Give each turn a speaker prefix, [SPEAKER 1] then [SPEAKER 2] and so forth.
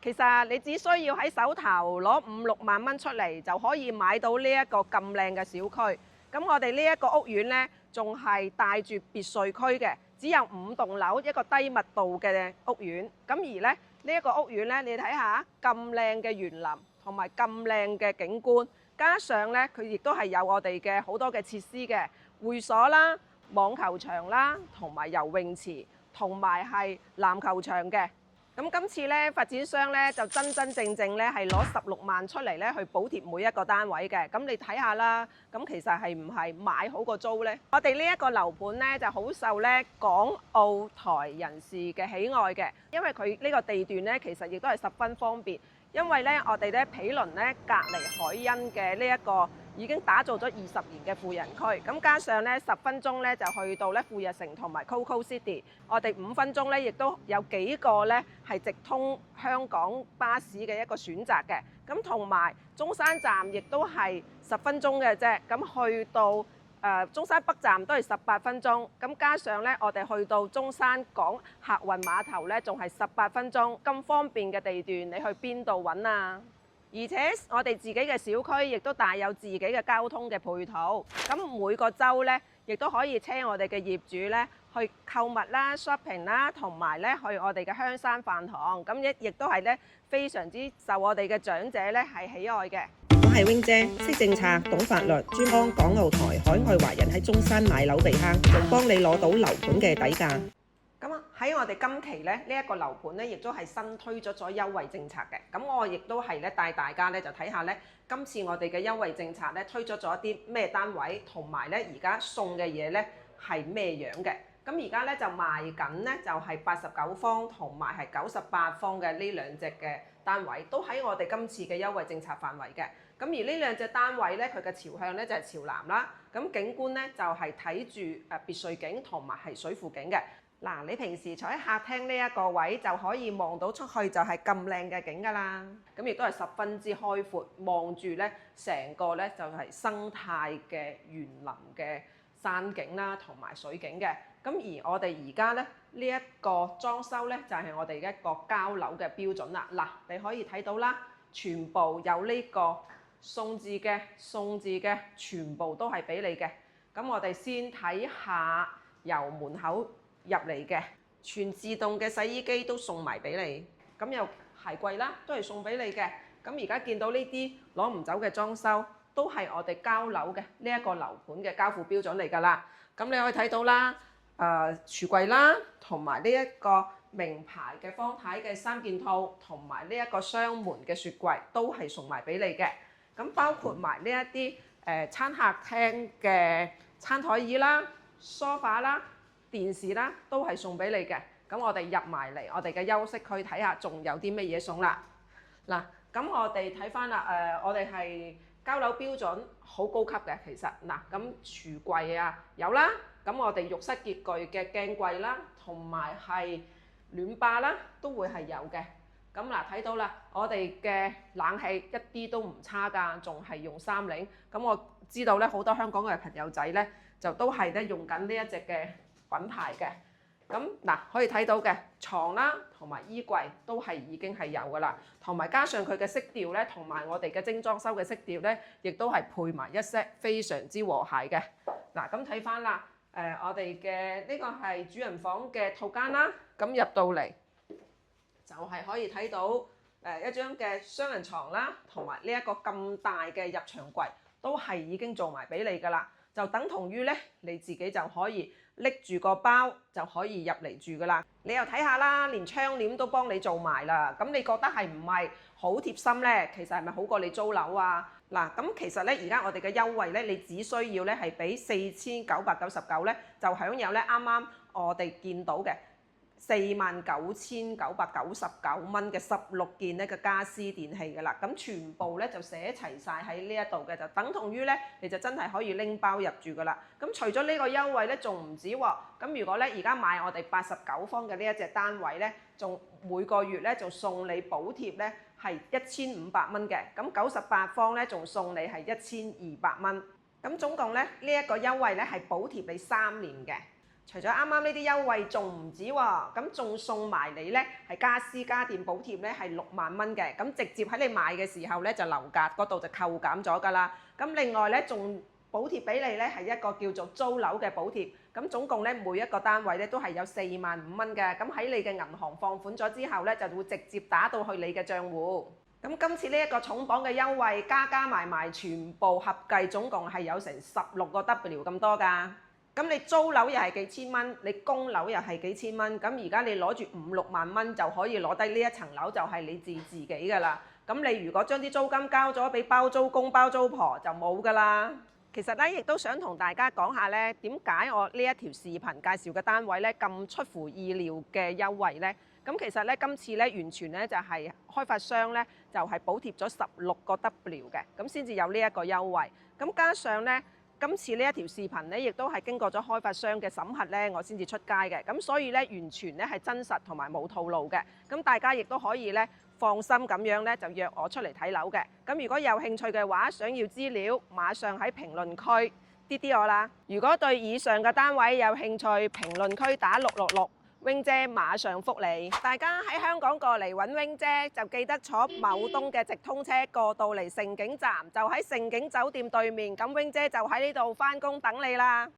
[SPEAKER 1] 其實你只需要喺手頭攞5、6萬蚊出嚟，就可以買到呢一個咁靚嘅小區。咁我哋呢一個屋苑呢，仲係帶住別墅區嘅，只有5棟樓，一個低密度嘅屋苑。咁而呢，呢一個屋苑呢，你睇下咁靚嘅園林同埋咁靚嘅景觀，加上呢，佢亦都係有我哋嘅好多嘅設施嘅，會所啦、網球場啦，同埋游泳池，同埋係籃球場嘅。咁今次咧發展商咧就真正咧係攞16萬出嚟咧去補貼每一個單位嘅。咁你睇下啦，咁其實係唔係買好過租呢？我哋呢一個樓盤咧就好受咧港澳台人士嘅喜愛嘅，因為佢呢個地段咧其實亦都係十分方便。因為咧我哋咧毗鄰咧隔離海欣嘅呢一個已經打造咗20年嘅富人區，咁加上咧10分鐘咧就去到咧富日城同埋 Coco City， 我哋5分鐘咧亦都有幾個咧係直通香港巴士嘅一個選擇嘅，咁同埋中山站亦都係10分鐘嘅啫，咁去到中山北站都係18分鐘，咁加上咧我哋去到中山港客運碼頭咧仲係18分鐘，咁方便嘅地段，你去邊度揾啊？而且我哋自己嘅小區亦都帶有自己嘅交通嘅配套，咁每個週咧亦都可以車我哋嘅業主咧去購物啦、shopping 啦，同埋咧去我哋嘅香山飯堂，咁亦都係咧非常之受我哋嘅長者咧係喜愛嘅。
[SPEAKER 2] 我係 Wing 姐，識政策、懂法律，專幫港澳台、海外華人喺中山買樓避坑，仲幫你攞到樓盤嘅底價。
[SPEAKER 1] 咁喺我哋今期咧，呢一個樓盤咧，亦都係新推咗優惠政策嘅。咁我亦都係咧帶大家咧就睇下咧，今次我哋嘅優惠政策咧推咗一啲咩單位，同埋咧而家送嘅嘢咧係咩樣嘅。咁而家咧就賣緊咧就係89方同埋係98方嘅呢兩隻嘅單位，都喺我哋今次嘅優惠政策範圍嘅。咁而呢兩隻單位咧，佢嘅朝向咧就係朝南啦。咁景觀咧就係睇住別墅景同埋係水庫景嘅。嗱，你平時坐喺客廳呢一個位就可以望到出去就係咁靚嘅景㗎啦。咁亦都係十分之開闊，望住咧成個咧就係生態嘅園林嘅山景啦，同埋水景嘅。咁而我哋而家咧呢一個裝修咧就係我哋一個交樓嘅標準啦。嗱，你可以睇到啦，全部有呢個送字嘅，全部都係俾你嘅。咁我哋先睇下由門口入嚟嘅全自動嘅洗衣機都送埋俾你，咁又鞋櫃啦，都係送俾你嘅。咁而家見到呢啲攞唔走嘅裝修，都係我哋交樓嘅呢一個樓盤嘅交付標準嚟㗎啦。咁你可以睇到啦，櫥櫃啦，同埋呢一個名牌嘅方太嘅3件套，同埋呢一個雙門嘅雪櫃，都係送埋俾你嘅。咁包括埋呢一啲餐客廳嘅餐台椅啦、梳化啦、電視啦，都係送俾你嘅。咁我哋入埋嚟我哋嘅休息區睇下，仲有啲乜嘢送啦。嗱，咁我哋睇翻啦，我哋係交樓標準好高級嘅，其實嗱，咁櫥櫃啊有啦，咁我哋浴室潔具嘅鏡櫃啦，同埋係暖霸啦，都會係有嘅。咁嗱，睇到啦，我哋嘅冷氣一啲都唔差㗎，仲係用3菱。咁我知道咧，好多香港嘅朋友仔咧，就都係咧用緊呢一隻嘅品牌嘅。咁嗱，可以睇到嘅床啦，同埋衣櫃都係已經係有㗎啦，同埋加上佢嘅色調咧，同埋我哋嘅精裝修嘅色調咧，亦都係配埋一 set，非常之和諧嘅。嗱，咁睇翻啦，我哋嘅呢個係主人房嘅套間啦，咁入到嚟就係可以睇到一張嘅雙人床啦，同埋呢一個咁大嘅入牆櫃，都係已經做埋俾你㗎啦，就等同於咧你自己就可以拎住個包就可以入嚟住㗎啦。你又睇下啦，連窗簾都幫你做埋啦，咁你覺得係唔係好貼心咧？其實係咪好過你租樓啊？嗱，咁其實咧而家我哋嘅優惠咧，你只需要咧係俾4999咧，就享有咧啱啱我哋見到嘅49,999蚊嘅16件呢個家私電器㗎啦，咁全部咧就寫齊晒喺呢一度嘅，就等同於咧你就真係可以拎包入住㗎啦。咁除咗呢個優惠咧，仲唔止喎。咁如果咧而家買我哋89方嘅呢一隻單位咧，仲每個月咧就送你補貼咧係1500蚊嘅，咁98方咧仲送你係1200蚊。咁總共咧呢一個優惠咧係補貼你3年嘅。除咗啱啱呢啲優惠，仲唔止喎，咁仲送埋你呢係家私家電補貼呢係6萬蚊嘅，咁直接喺你買嘅時候呢就樓價嗰度就扣減咗㗎啦。咁另外呢仲補貼俾你呢係一個叫做租樓嘅補貼，咁總共呢每一個單位呢都係有45000蚊嘅，咁喺你嘅銀行放款咗之後呢就會直接打到去你嘅帳戶。咁今次呢一個重磅嘅優惠加埋埋全部合計總共係有成16個 W 咁多㗎。咁你租樓又係幾千蚊，你供樓又係幾千蚊，咁而家你攞住5-6萬蚊就可以攞低呢一層樓，就係你自己㗎啦。咁你如果將啲租金交咗俾包租公包租婆就冇㗎啦。其實咧，亦都想同大家講下咧，點解我呢一條視頻介紹嘅單位咧咁出乎意料嘅優惠呢？咁其實咧，今次咧完全咧就係開發商咧就係補貼咗16個 W 嘅，咁先至有呢一個優惠。咁加上咧，今次呢一條視頻咧，亦都係經過咗開發商嘅審核咧，我先至出街嘅。咁所以咧，完全咧係真實同埋冇套路嘅。咁大家亦都可以咧放心咁樣咧，就約我出嚟睇樓嘅。咁如果有興趣嘅話，想要資料，馬上喺評論區啲我啦。如果對以上嘅單位有興趣，評論區打666，Wing 姐馬上覆你。大家喺香港過嚟揾 Wing 姐，就記得坐某東嘅直通車過到嚟盛景站，就喺盛景酒店對面。咁 Wing 姐就喺呢度返工等你啦。